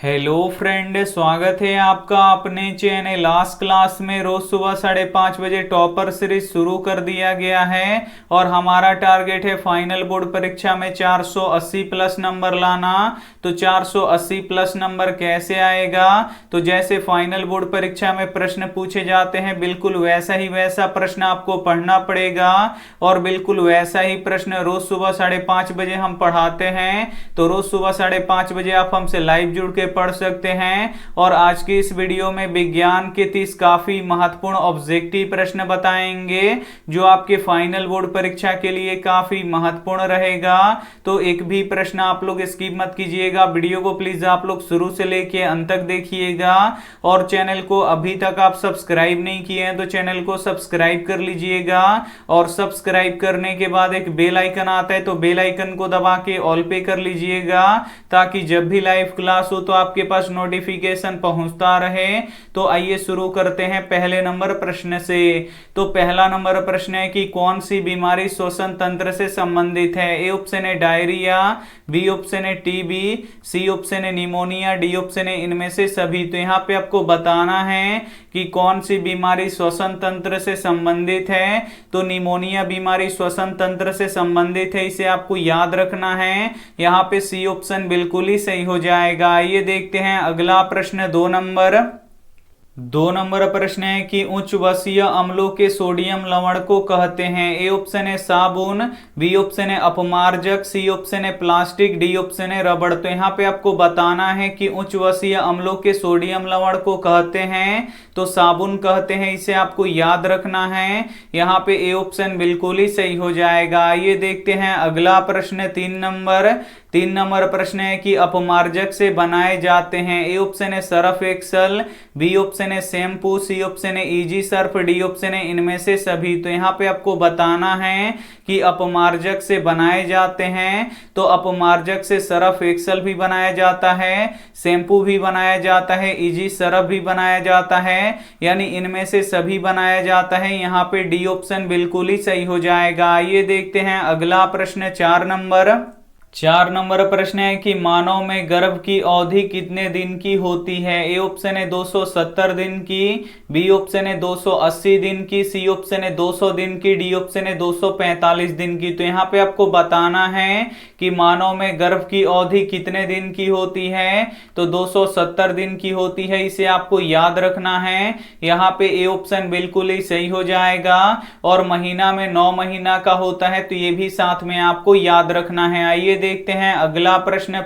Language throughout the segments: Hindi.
हेलो फ्रेंड, स्वागत है आपका अपने चैनल लास्ट क्लास में। रोज सुबह 5:30 बजे टॉपर सीरीज शुरू कर दिया गया है और हमारा टारगेट है फाइनल बोर्ड परीक्षा में 480 प्लस नंबर लाना। तो 480 प्लस नंबर कैसे आएगा? तो जैसे फाइनल बोर्ड परीक्षा में प्रश्न पूछे जाते हैं बिल्कुल वैसा प्रश्न आपको पढ़ना पड़ेगा और बिल्कुल वैसा ही प्रश्न रोज सुबह 5:30 बजे हम पढ़ाते हैं। तो रोज सुबह 5:30 बजे आप हमसे लाइव जुड़ के पढ़ सकते हैं। और आज की इस वीडियो में विज्ञान के 30 काफी महत्वपूर्ण ऑब्जेक्टिव प्रश्न बताएंगे जो आपके फाइनल बोर्ड परीक्षा के लिए काफी महत्वपूर्ण रहेगा। तो एक भी प्रश्न आप लोग स्किप मत कीजिएगा, वीडियो को प्लीज आप लोग शुरू से लेके अंत तक देखिएगा। और चैनल को अभी तक आप सब्सक्राइब नहीं किए हैं तो चैनल को सब्सक्राइब कर लीजिएगा। और सब्सक्राइब करने के बाद एक बेल आइकन आता है तो बेल आइकन को दबा के ऑल पे कर लीजिएगा ताकि जब भी लाइव क्लास हो तो आपके पास नोटिफिकेशन पहुंचता रहे। तो आइए शुरू करते हैं पहले नंबर प्रश्न से। तो पहला नंबर प्रश्न है कि कौन सी बीमारी श्वसन तंत्र से संबंधित है? ए ऑप्शन है डायरिया, बी ऑप्शन है टीबी, सी ऑप्शन है निमोनिया, डी ऑप्शन है इनमें से सभी। तो यहाँ पे आपको बताना है कि कौन सी बीमारी श्वसन तंत्र से संबंधित है। तो निमोनिया बीमारी श्वसन तंत्र से संबंधित है, इसे आपको याद रखना है। यहाँ पे सी ऑप्शन बिल्कुल ही सही हो जाएगा। ये देखते हैं अगला प्रश्न, 2 नंबर प्रश्न है कि उच्च वसीय अम्लों के सोडियम लवण को कहते हैं। ए ऑप्शन है साबुन, बी ऑप्शन है अपमार्जक, सी ऑप्शन है प्लास्टिक, डी ऑप्शन है रबड़। तो यहाँ पे आपको बताना है कि उच्च वसीय अम्लों के सोडियम लवण को कहते हैं तो साबुन कहते हैं, इसे आपको याद रखना है। यहाँ पे ए ऑप्शन बिल्कुल ही सही हो जाएगा। ये देखते हैं अगला प्रश्न, 3 नंबर प्रश्न है कि अपमार्जक से बनाए जाते हैं। ए ऑप्शन है सर्फ एक्सल, बी ऑप्शन है शैम्पू, सी ऑप्शन है इजी सर्फ, डी ऑप्शन है इनमें से सभी। तो यहाँ पे आपको बताना है कि अपमार्जक से बनाए जाते हैं तो अपमार्जक से सर्फ एक्सल भी बनाया जाता है, शैम्पू भी बनाया जाता है, इजी सर्फ भी बनाया जाता है, यानी इनमें से सभी बनाया जाता है। यहाँ पे डी ऑप्शन बिल्कुल ही सही हो जाएगा। ये देखते हैं अगला प्रश्न, 4 नंबर प्रश्न है कि मानव में गर्भ की अवधि कितने दिन की होती है? ए ऑप्शन है 270 दिन की, बी ऑप्शन है 280 दिन की, सी ऑप्शन है 200 दिन की, डी ऑप्शन है 245 दिन की। तो यहाँ पे आपको बताना है कि मानव में गर्भ की अवधि कितने दिन की होती है। तो 270 दिन की होती है, इसे आपको याद रखना है। यहाँ पे ए ऑप्शन बिल्कुल ही सही हो जाएगा। और महीना में 9 महीना का होता है तो ये भी साथ में आपको याद रखना है। आइए देखते हैं अगला प्रश्न,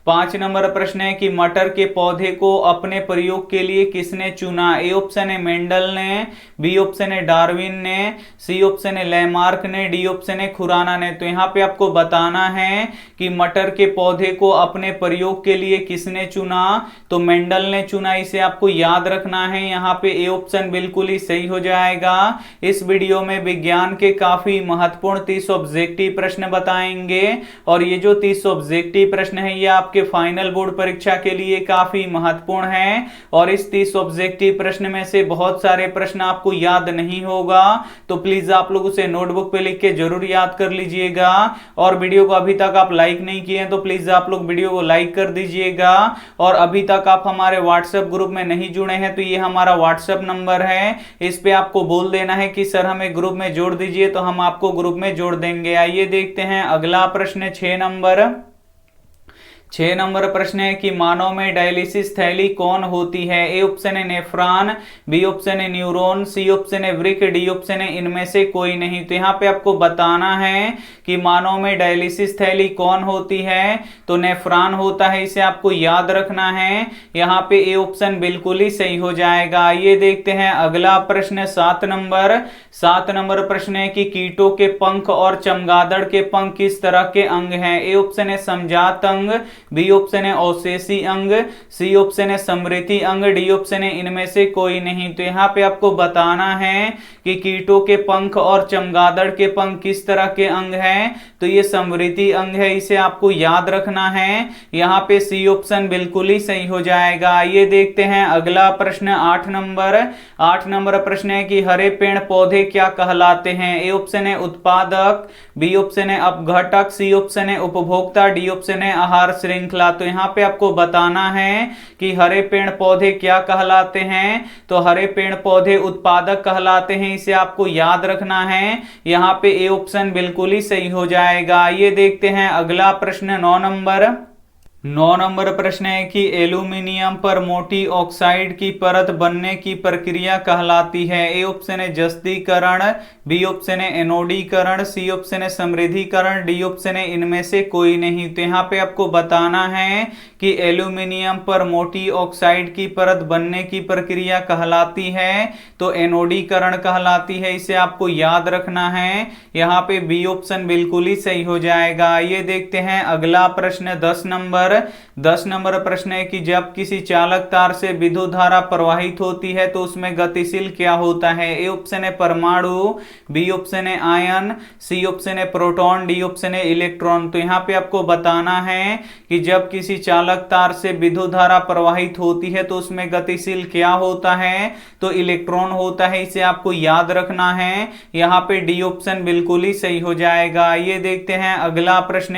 5 नंबर प्रश्न है कि मटर के पौधे को अपने प्रयोग के लिए किसने चुना? ए ऑप्शन है मेंडल ने, बी ऑप्शन है डार्विन ने, सी ऑप्शन है लैमार्क ने, डी ऑप्शन है खुराना ने। तो यहाँ पे आपको बताना है कि मटर के पौधे को अपने प्रयोग के लिए किसने चुना? तो मेंडल ने चुना, इसे आपको याद रखना है। यहाँ पे ए ऑप्शन बिल्कुल ही सही हो जाएगा। इस वीडियो में विज्ञान के काफी महत्वपूर्ण 30 ऑब्जेक्टिव प्रश्न बताएंगे और ये जो 30 ऑब्जेक्टिव प्रश्न है ये आपके फाइनल बोर्ड परीक्षा के लिए काफी महत्वपूर्ण है। और इस 30 ऑब्जेक्टिव प्रश्न में से बहुत सारे प्रश्न आपको याद नहीं होगा तो प्लीज आप लोग उसे नोटबुक पे लिख के जरूर याद कर लीजिएगा। और वीडियो को अभी तक आप लाइक नहीं किए हैं तो प्लीज आप लोग वीडियो को लाइक कर दीजिएगा। और अभी तक आप हमारे व्हाट्सएप ग्रुप में नहीं जुड़े हैं तो ये हमारा व्हाट्सएप नंबर है, इस पे आपको बोल देना है कि सर हमें ग्रुप में जोड़ दीजिए तो हम आपको ग्रुप में जोड़ देंगे। आइए देखते हैं अगला प्रश्न, 6 नंबर प्रश्न है कि मानव में डायलिसिस थैली कौन होती है? ए ऑप्शन है नेफ्रॉन, बी ऑप्शन है न्यूरॉन, सी ऑप्शन है वृक्क, डी ऑप्शन है इनमें से कोई नहीं। तो यहाँ पे आपको बताना है कि मानव में डायलिसिस थैली कौन होती है। तो नेफ्रॉन होता है, इसे आपको याद रखना है। यहाँ पे ए ऑप्शन बिल्कुल ही सही हो जाएगा। ये देखते हैं अगला प्रश्न, 7 नंबर प्रश्न है कि कीटों के पंख और चमगादड़ के पंख किस तरह के अंग हैं? ए ऑप्शन है समजात अंग, बी ऑप्शन है अवशेषी अंग, सी ऑप्शन है समृद्धि अंग, डी ऑप्शन है इनमें से कोई नहीं। तो यहाँ पे आपको बताना है कि कीटों के पंख और चमगादड़ के पंख किस तरह के अंग हैं। तो ये समृद्धि अंग है, इसे आपको याद रखना है। यहाँ पे सी ऑप्शन बिल्कुल ही सही हो जाएगा। ये देखते हैं अगला प्रश्न, 8 नंबर प्रश्न है कि हरे पेड़ पौधे क्या कहलाते हैं? ए ऑप्शन है उत्पादक, बी ऑप्शन है अपघटक, सी ऑप्शन है उपभोक्ता, डी ऑप्शन है आहार श्रृंखला। तो यहाँ पे आपको बताना है कि हरे पेड़ पौधे क्या कहलाते हैं, तो हरे पेड़ पौधे उत्पादक कहलाते हैं, इसे आपको याद रखना है। यहाँ पे ए ऑप्शन बिल्कुल ही सही हो जाएगा। ये देखते हैं अगला प्रश्न 9 नंबर प्रश्न है कि एल्यूमिनियम पर मोटी ऑक्साइड की परत बनने की प्रक्रिया कहलाती है। ए ऑप्शन है जस्तीकरण, बी ऑप्शन है एनोडीकरण, सी ऑप्शन है समृद्धिकरण, डी ऑप्शन है इनमें से कोई नहीं। तो यहाँ पे आपको बताना है कि एल्यूमिनियम पर मोटी ऑक्साइड की परत बनने की प्रक्रिया कहलाती है, तो एनोडीकरण कहलाती है, इसे आपको याद रखना है। यहाँ पे बी ऑप्शन बिल्कुल ही सही हो जाएगा। ये देखते हैं अगला प्रश्न 10 नंबर प्रश्न है कि जब किसी चालक तार से विद्युत धारा प्रवाहित होती है तो उसमें गतिशील क्या होता है। ए ऑप्शन है परमाणु, बी ऑप्शन है आयन, सी ऑप्शन है प्रोटॉन, डी ऑप्शन है इलेक्ट्रॉन। तो यहाँ पे आपको बताना है कि जब किसी चालक तार से विद्युत धारा प्रवाहित होती है तो उसमें गतिशील क्या होता है, तो इलेक्ट्रॉन होता है, इसे आपको याद रखना है। यहाँ पे डी ऑप्शन बिल्कुल ही सही हो जाएगा। ये देखते हैं अगला प्रश्न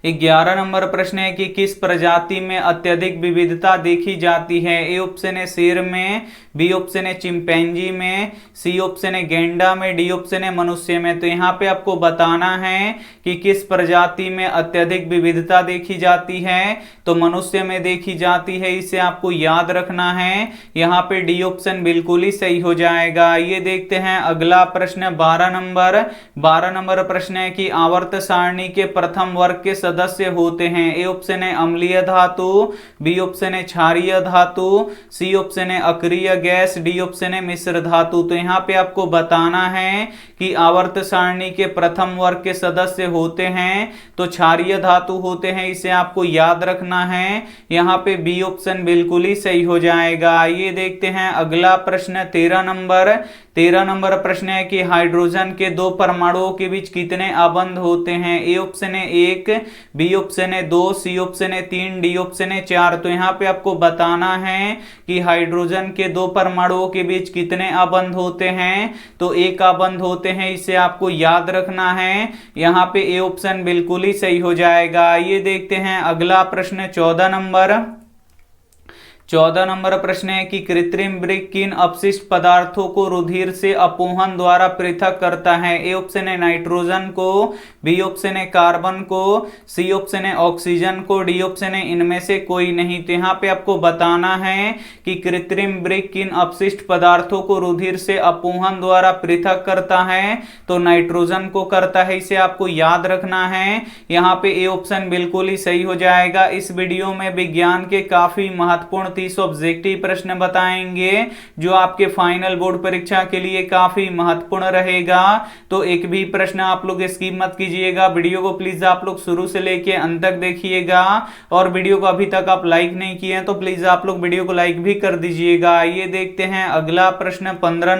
11 नंबर प्रश्न है कि किस प्रजाति में अत्यधिक विविधता देखी जाती है। ए ऑप्शन है शेर में, बी ऑप्शन है चिंपैंजी में, सी ऑप्शन है गेंडा में, डी ऑप्शन है मनुष्य में। तो यहाँ पे आपको बताना है कि किस प्रजाति में अत्यधिक विविधता देखी जाती है, तो मनुष्य में देखी जाती है, इसे आपको याद रखना है। यहाँ पे डी ऑप्शन बिल्कुल ही सही हो जाएगा। ये देखते हैं अगला प्रश्न 12 नंबर प्रश्न है कि आवर्त सारणी के प्रथम वर्ग के सदस्य होते हैं। ए ऑप्शन है अम्लीय धातु, बी ऑप्शन है क्षारीय धातु, सी ऑप्शन है अक्रिय गैस, डी ऑप्शन है मिश्र धातु। तो यहाँ पे आपको बताना है कि आवर्त सारणी के प्रथम वर्ग के सदस्य होते हैं तो क्षारीय धातु होते हैं, इसे आपको याद रखना है। यहाँ पे बी ऑप्शन बिल्कुल ही सही हो जाएगा। ये देखते हैं अगला प्रश्न 13 नंबर प्रश्न है कि हाइड्रोजन के दो परमाणुओं के बीच कितने आबंध होते हैं। ए ऑप्शन है 1, बी ऑप्शन है 2, सी ऑप्शन है 3, डी ऑप्शन है 4। तो यहाँ पे आपको बताना है कि हाइड्रोजन के दो परमाणुओं के बीच कितने आबंध होते हैं, तो एक आबंध होते हैं, इसे आपको याद रखना है। यहाँ पे ए ऑप्शन बिल्कुल ही सही हो जाएगा। ये देखते हैं अगला प्रश्न 14 नंबर प्रश्न है कि कृत्रिम वृक्क किन अपशिष्ट पदार्थों को रुधिर से अपोहन द्वारा पृथक करता है। ए ऑप्शन है नाइट्रोजन को, बी ऑप्शन है कार्बन को, सी ऑप्शन है ऑक्सीजन को, डी ऑप्शन है इनमें से कोई नहीं। तो यहाँ पे आपको बताना है कि कृत्रिम वृक्क किन अपशिष्ट पदार्थों को रुधिर से अपोहन द्वारा पृथक करता है, तो नाइट्रोजन को करता है, इसे आपको याद रखना है। यहाँ पे ए ऑप्शन बिल्कुल ही सही हो जाएगा। इस वीडियो में विज्ञान के काफी महत्वपूर्ण 30 ऑब्जेक्टिव प्रश्न बताएंगे जो आपके फाइनल बोर्ड परीक्षा के लिए काफी महत्वपूर्ण रहेगा। तो एक भी प्रश्न आप लोग स्किप मत कीजिएगा, वीडियो को प्लीज आप लोग शुरू से लेके अंत तक देखिएगा। और वीडियो को अभी तक आप लाइक नहीं किए हैं तो प्लीज आप लोग वीडियो को लाइक भी कर दीजिएगा। ये देखते हैं अगला प्रश्न 15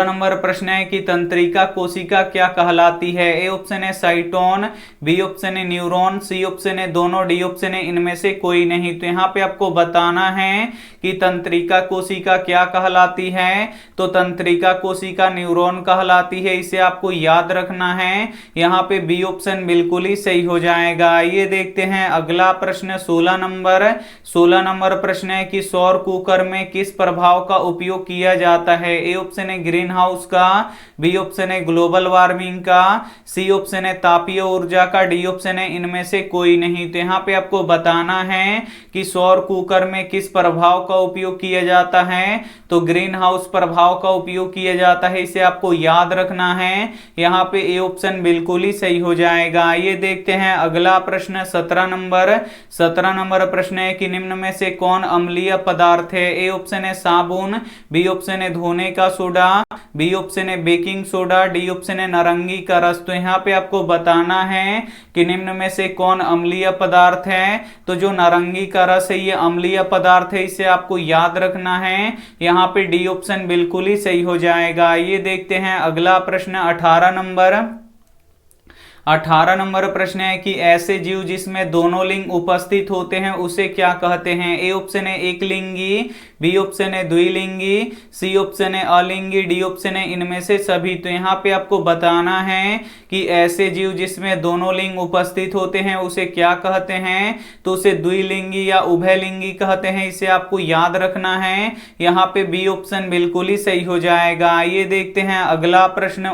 नंबर प्रश्न है कि तंत्रिका कोशिका क्या कहलाती है। ए ऑप्शन है साइटोन, बी ऑप्शन है न्यूरॉन, सी ऑप्शन है दोनों, डी ऑप्शन है इनमें से कोई नहीं। तो यहाँ पे आपको बताना है कि तंत्रिका कोशिका क्या कहलाती है, तो तंत्रिका कोशिका न्यूरॉन कहलाती है, इसे आपको याद रखना है। यहाँ पे बी ऑप्शन बिल्कुल ही सही हो जाएगा। ये देखते हैं अगला प्रश्न 16 नंबर प्रश्न है कि सौर कुकर में किस प्रभाव का उपयोग किया जाता है। ए ऑप्शन ग्रीन हाउस का, बी ऑप्शन है ग्लोबल वार्मिंग का, सी ऑप्शन है तापीय ऊर्जा का, डी ऑप्शन है इनमें से कोई नहीं। तो यहाँ पे आपको बताना है कि सौर कुकर में किस प्रभाव का उपयोग किया जाता है, तो ग्रीन हाउस प्रभाव का उपयोग किया जाता है, इसे आपको याद रखना है। यहाँ पे ए ऑप्शन बिल्कुल ही सही हो जाएगा। ये देखते हैं अगला प्रश्न 17 नंबर प्रश्न है कि निम्न में से कौन अम्लीय पदार्थ है। ए ऑप्शन है साबुन, बी ऑप्शन है धोने का सोडा, बी ऑप्शन है बेकिंग सोडा, डी ऑप्शन है नारंगी का रस। तो यहाँ पे आपको बताना है कि निम्न में से कौन अम्लीय पदार्थ है, तो जो नारंगी का रस है ये अम्लीय पदार्थ है, इसे आपको याद रखना है। यहाँ पे डी ऑप्शन बिल्कुल ही सही हो जाएगा। ये देखते हैं अगला प्रश्न 18 18 नंबर प्रश्न है कि ऐसे जीव जिसमें दोनों लिंग उपस्थित होते हैं उसे क्या कहते हैं। ए ऑप्शन है एक लिंगी, बी ऑप्शन है द्विलिंगी, सी ऑप्शन है अलिंगी, डी ऑप्शन है इनमें से सभी। तो यहाँ पे आपको बताना है कि ऐसे जीव जिसमें दोनों लिंग उपस्थित होते हैं उसे क्या कहते हैं। तो उसे द्विलिंगी या उभयलिंगी कहते हैं, इसे आपको याद रखना है। यहाँ पे बी ऑप्शन बिल्कुल ही सही हो जाएगा। आइए देखते हैं अगला प्रश्न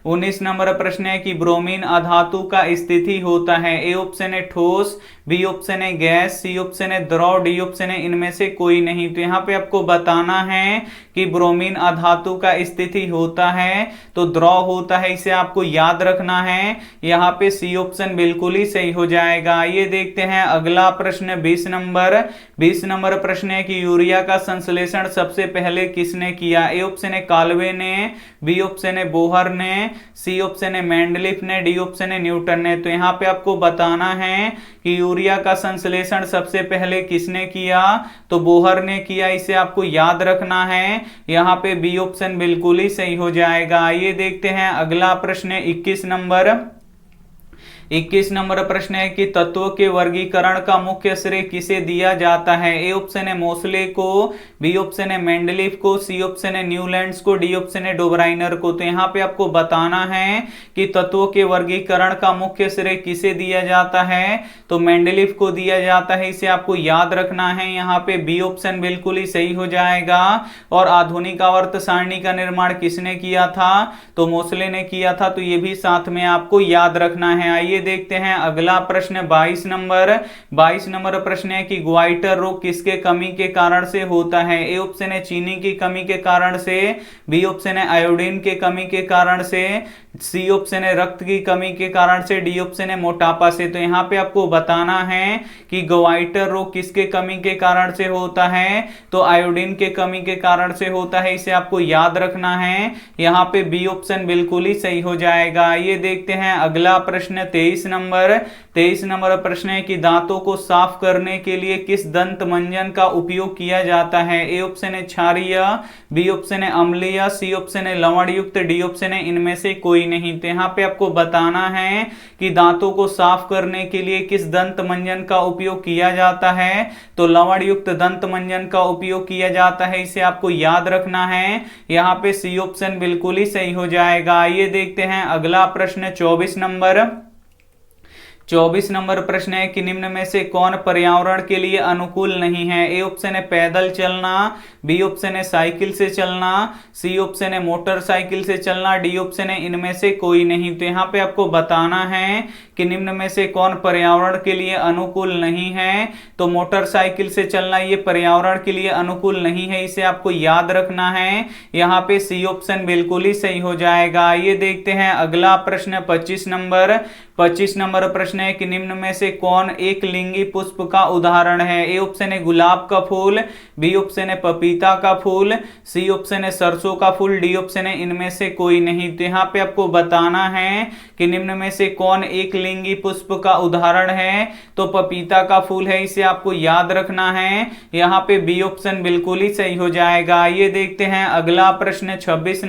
19 नंबर प्रश्न है कि ब्रोमीन अधातु का स्थिति होता है। ए ऑप्शन है ठोस, बी ऑप्शन है गैस, सी ऑप्शन है द्रव, डी ऑप्शन है इनमें से कोई नहीं। तो यहाँ पे आपको बताना है कि ब्रोमीन अधातु का स्थिति होता है तो द्रव होता है, इसे आपको याद रखना है। यहाँ पे सी ऑप्शन बिल्कुल ही सही हो जाएगा। ये देखते हैं अगला प्रश्न 20 नंबर प्रश्न है कि यूरिया का संश्लेषण सबसे पहले किसने किया। ए ऑप्शन है काल्वे ने, बी ऑप्शन है बोहर ने, सी ऑप्शन है मेंडलिफ ने, डी ऑप्शन है न्यूटन ने। तो यहाँ पे आपको बताना है कि यूरिया का संश्लेषण सबसे पहले किसने किया। तो बोहर ने किया, इसे आपको याद रखना है। यहाँ पे बी ऑप्शन बिल्कुल ही सही हो जाएगा। ये देखते हैं अगला प्रश्न 21 नंबर प्रश्न है कि तत्वों के वर्गीकरण का मुख्य श्रेय किसे दिया जाता है। ए ऑप्शन है मोसले को, बी ऑप्शन है मेंडलीफ को, सी ऑप्शन है न्यूलैंड्स को, डी ऑप्शन है डोब्राइनर को। तो यहाँ पे आपको बताना है कि तत्वों के वर्गीकरण का मुख्य श्रेय किसे दिया जाता है। तो मेंडलीफ को दिया जाता है, इसे आपको याद रखना है। यहाँ पे बी ऑप्शन बिल्कुल ही सही हो जाएगा। और आधुनिक आवर्त सारणी का निर्माण किसने किया था। तो मोसले ने किया था, तो ये भी साथ में आपको याद रखना है। आइए देखते हैं अगला प्रश्न 22 नंबर प्रश्न है कि ग्वाइटर रोग किसके कमी के कारण से होता है। ए ऑप्शन है चीनी की कमी के कारण से, बी ऑप्शन है आयोडीन के कमी के कारण से, सी ऑप्शन है रक्त की कमी के कारण से, डी ऑप्शन है मोटापा से। तो यहाँ पे आपको बताना है कि ग्वाइटर रोग किसके कमी के कारण से होता है। तो आयोडीन के कमी के कारण से होता है, इसे आपको याद रखना है। यहाँ पे बी ऑप्शन बिल्कुल ही सही हो जाएगा। ये देखते हैं अगला प्रश्न 23 नंबर प्रश्न है कि दांतों को साफ करने के लिए किस दंत मंजन का उपयोग किया जाता है। ए ऑप्शन है क्षारीय, बी ऑप्शन है अम्लीय, सी ऑप्शन है लवण युक्त, डी ऑप्शन है इनमें से कोई नहीं। तो यहाँ पे आपको बताना है कि दांतों को साफ करने के लिए किस दंत मंजन का उपयोग किया जाता है। तो लवण युक्त दंत मंजन का उपयोग किया जाता है, इसे आपको याद रखना है। यहाँ पे सी ऑप्शन बिल्कुल ही सही हो जाएगा। ये देखते हैं अगला प्रश्न 24 नंबर प्रश्न है कि निम्न में से कौन पर्यावरण के लिए अनुकूल नहीं है। ए ऑप्शन है पैदल चलना, बी ऑप्शन है साइकिल से चलना, सी ऑप्शन है मोटरसाइकिल से चलना, डी ऑप्शन है इनमें से कोई नहीं। तो यहाँ पे आपको बताना है कि निम्न में से कौन पर्यावरण के लिए अनुकूल नहीं है। तो मोटरसाइकिल से चलना ये पर्यावरण के लिए अनुकूल नहीं है, इसे आपको याद रखना है। यहाँ पे सी ऑप्शन बिल्कुल ही सही हो जाएगा। ये देखते हैं अगला प्रश्न 25 नंबर प्रश्न है कि निम्न में से कौन एक लिंगी पुष्प का उदाहरण है। ए ऑप्शन है गुलाब का फूल, बी ऑप्शन है पपीता का फूल, सी ऑप्शन है सरसों का फूल, डी ऑप्शन है इनमें से कोई नहीं। तो यहाँ पे आपको बताना है कि निम्न में से कौन एक लिंगी पुष्प का उदाहरण है। तो पपीता का फूल है, इसे आपको याद रखना है। यहाँ पे बी ऑप्शन बिल्कुल ही सही हो जाएगा। ये देखते हैं अगला प्रश्न 26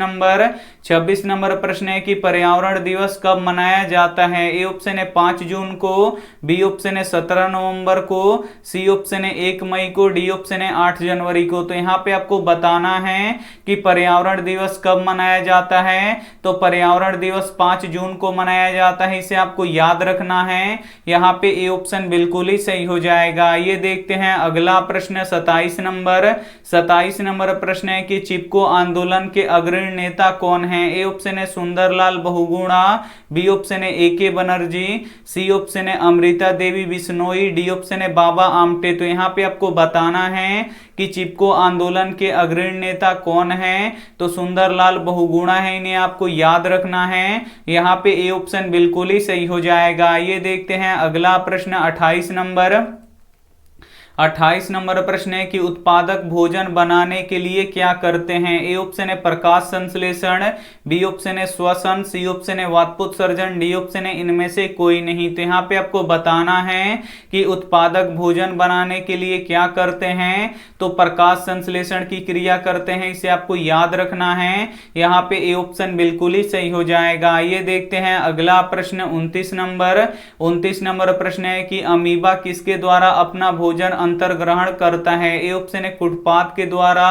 नंबर प्रश्न है कि पर्यावरण दिवस कब मनाया जाता है। ए ऑप्शन है 5 जून को, बी ऑप्शन है 17 नवंबर को, सी ऑप्शन है 1 मई को, डी ऑप्शन है 8 जनवरी को। तो यहाँ पे आपको बताना है कि पर्यावरण दिवस कब मनाया जाता है। तो पर्यावरण दिवस 5 जून को मनाया जाता है, इसे आपको याद रखना है। यहाँ पे ए ऑप्शन बिल्कुल ही सही हो जाएगा। ये देखते हैं अगला प्रश्न 27 नंबर प्रश्न है कि चिपको आंदोलन के अग्रणी नेता कौन है। ए ऑप्शन है सुंदरलाल बहुगुणा, बी ऑप्शन है ए.के. बनर्जी, सी ऑप्शन है अमृता देवी बिश्नोई, डी ऑप्शन है बाबा आमटे। तो यहाँ पे आपको बताना है कि चिपको आंदोलन के अग्रणी नेता कौन है। तो सुंदरलाल बहुगुणा है, इन्हें आपको याद रखना है। यहाँ पे ए ऑप्शन बिल्कुल ही सही हो जाएगा। ये देखते हैं अगला प्रश्न 28 28 नंबर प्रश्न है कि उत्पादक भोजन बनाने के लिए क्या करते हैं। ए ऑप्शन है प्रकाश संश्लेषण, बी ऑप्शन है श्वसन, सी ऑप्शन है वातपोत्सर्जन, डी ऑप्शन है इनमें से कोई नहीं। तो यहाँ पे आपको बताना है कि उत्पादक भोजन बनाने के लिए क्या करते हैं, तो प्रकाश संश्लेषण की क्रिया करते हैं, इसे आपको याद रखना है। यहाँ पे ए ऑप्शन बिल्कुल ही सही हो जाएगा। ये देखते हैं अगला प्रश्न 29 नंबर प्रश्न है कि अमीबा किसके द्वारा अपना भोजन अंतर्ग्रहण करता है। ए ऑप्शन है कुटपात के द्वारा,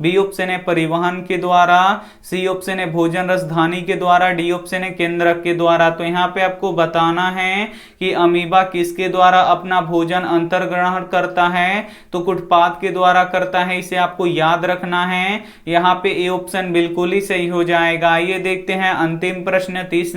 बी ऑप्शन है परिवहन के द्वारा, सी ऑप्शन है भोजन रसधानी के द्वारा, डी ऑप्शन है केंद्रक के द्वारा। तो यहाँ पे आपको बताना है कि अमीबा किसके द्वारा अपना भोजन अंतर्ग्रहण करता है, तो कुटपात के द्वारा करता है, इसे आपको याद रखना है। यहाँ पे ए ऑप्शन बिल्कुल ही सही हो जाएगा। ये देखते हैं अंतिम प्रश्न 30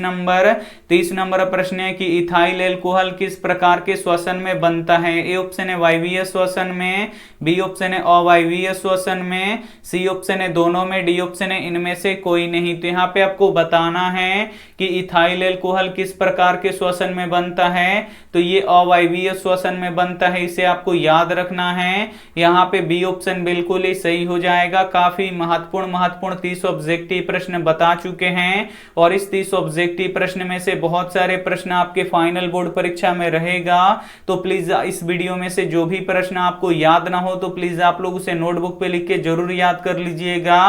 नंबर प्रश्न है कि इथाइल एल्कोहल किस प्रकार के श्वसन में बनता है। ए ऑप्शन है वायवीय श्वसन में, बी ऑप्शन है अवायवीय श्वसन में, सी ऑप्शन है दोनों में, डी ऑप्शन है इनमें से कोई नहीं। तो यहाँ पे आपको बताना है कि इथाइल एल्कोहल किस प्रकार के श्वसन में बनता है, तो ये अवायवीय श्वसन में बनता है, इसे आपको याद रखना है। यहाँ पे बी ऑप्शन बिल्कुल ही सही हो जाएगा। काफी महत्वपूर्ण 30 ऑब्जेक्टिव प्रश्न बता चुके हैं और इस 30 ऑब्जेक्टिव प्रश्न में से बहुत सारे प्रश्न आपके फाइनल बोर्ड परीक्षा में रहेगा। तो प्लीज इस वीडियो में से जो भी प्रश्न आपको याद ना हो तो प्लीज आप लोग उसे नोटबुक पे लिख के जरूर याद कर लीजिएगा।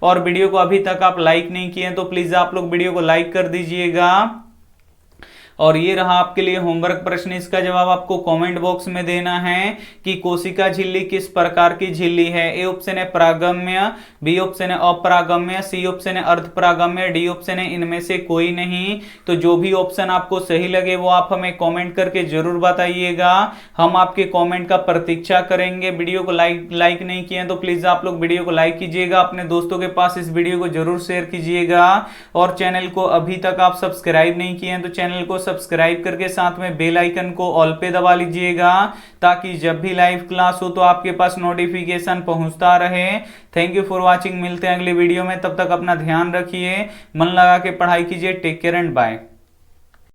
और वीडियो को अभी तक आप लाइक नहीं किए तो प्लीज आप लोग वीडियो को लाइक कर दीजिएगा। और ये रहा आपके लिए होमवर्क प्रश्न, इसका जवाब आपको कमेंट बॉक्स में देना है कि कोशिका झिल्ली किस प्रकार की झिल्ली है। ए ऑप्शन है परागम्य, बी ऑप्शन है अपरागम्य, सी ऑप्शन है अर्धपरागम्य, डी ऑप्शन है इनमें से कोई नहीं। तो जो भी ऑप्शन आपको सही लगे वो आप हमें कमेंट करके जरूर बताइएगा, हम आपके कमेंट का प्रतीक्षा करेंगे। वीडियो को लाइक नहीं किए तो प्लीज आप लोग वीडियो को लाइक कीजिएगा, अपने दोस्तों के पास इस वीडियो को जरूर शेयर कीजिएगा। और चैनल को अभी तक आप सब्सक्राइब नहीं किए तो चैनल को सब्सक्राइब करके साथ में बेल आइकन को ऑल पे दबा लीजिएगा, ताकि जब भी लाइव क्लास हो तो आपके पास नोटिफिकेशन पहुंचता रहे। थैंक यू फॉर वॉचिंग, मिलते हैं अगले वीडियो में, तब तक अपना ध्यान रखिए, मन लगा के पढ़ाई कीजिए। Take care and bye.